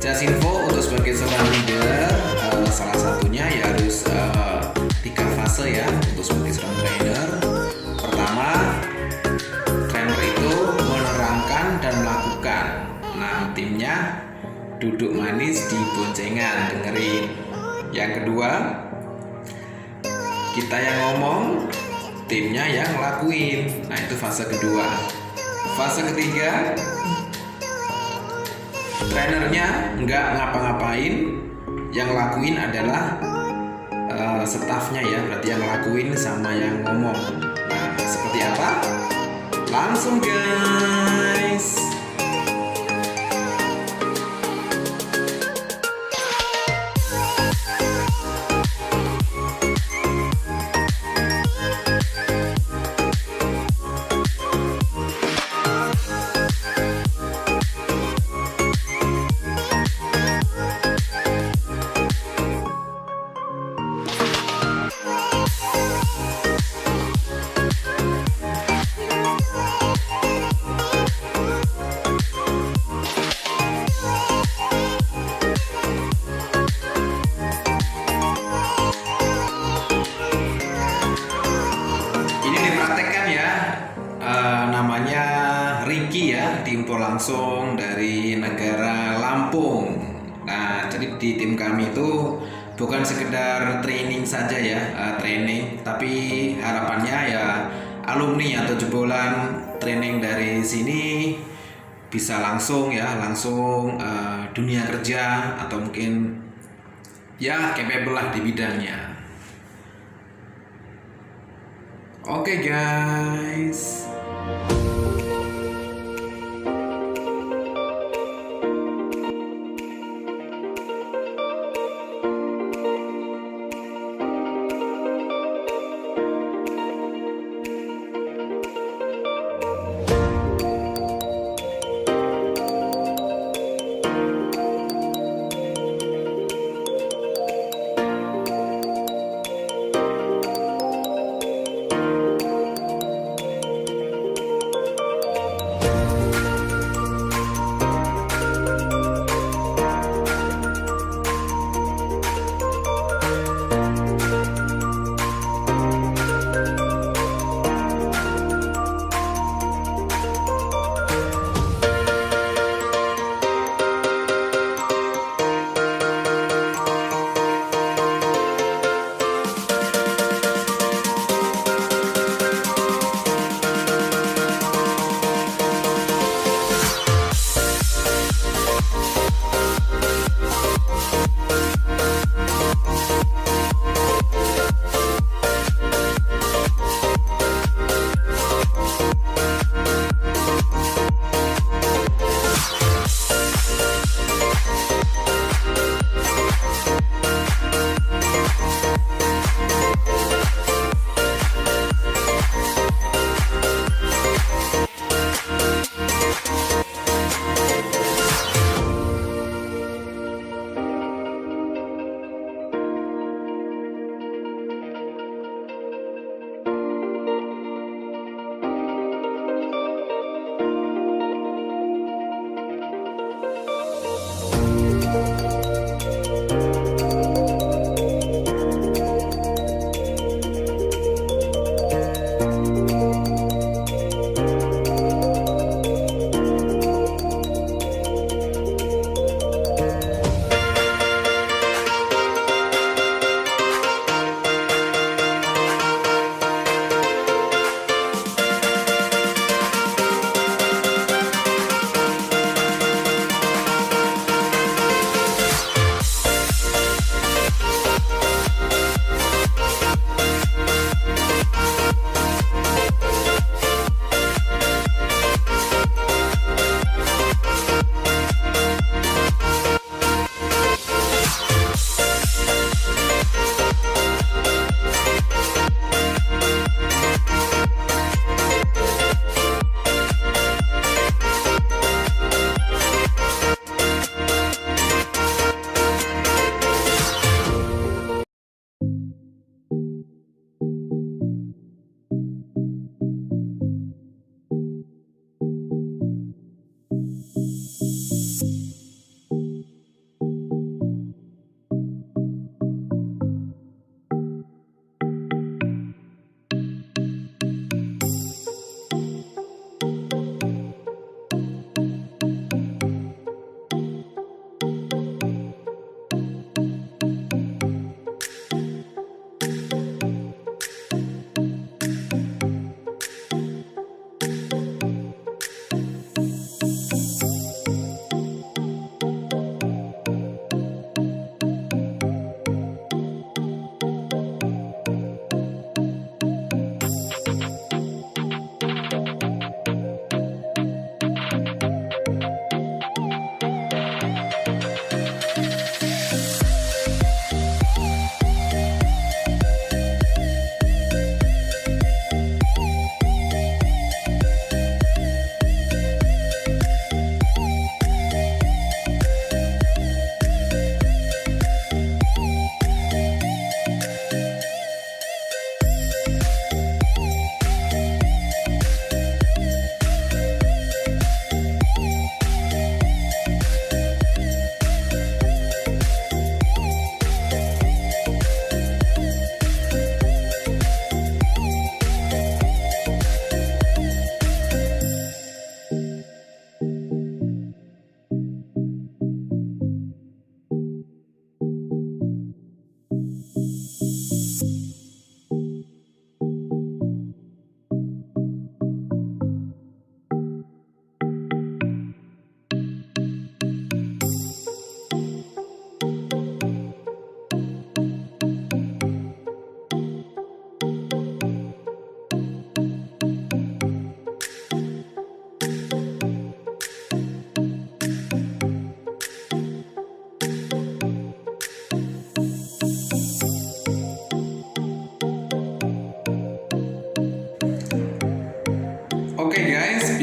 Just info untuk sebagai seorang leader, salah satunya ya harus 3 fase ya untuk sebagai seorang trainer. Pertama, trainer itu menerangkan dan melakukan. Nah, timnya duduk manis di boncengan dengerin. Yang kedua, kita yang ngomong, timnya yang ngelakuin. Nah, itu fase kedua. Fase ketiga, trainernya nggak ngapa-ngapain, yang ngelakuin adalah staffnya ya, berarti yang ngelakuin sama yang ngomong. Nah, seperti apa? Langsung guys. Namanya Ricky ya, tim Langsung dari negara Lampung. Nah, jadi di tim kami itu bukan sekedar training saja ya, training, tapi harapannya ya alumni atau jebolan training dari sini bisa langsung ya, langsung dunia kerja atau mungkin ya capable lah di bidangnya. Oke guys.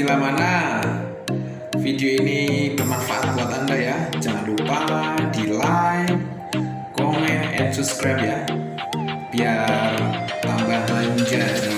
bila mana video ini bermanfaat buat Anda ya, jangan lupa di like, comment, and subscribe ya, biar tambah manja.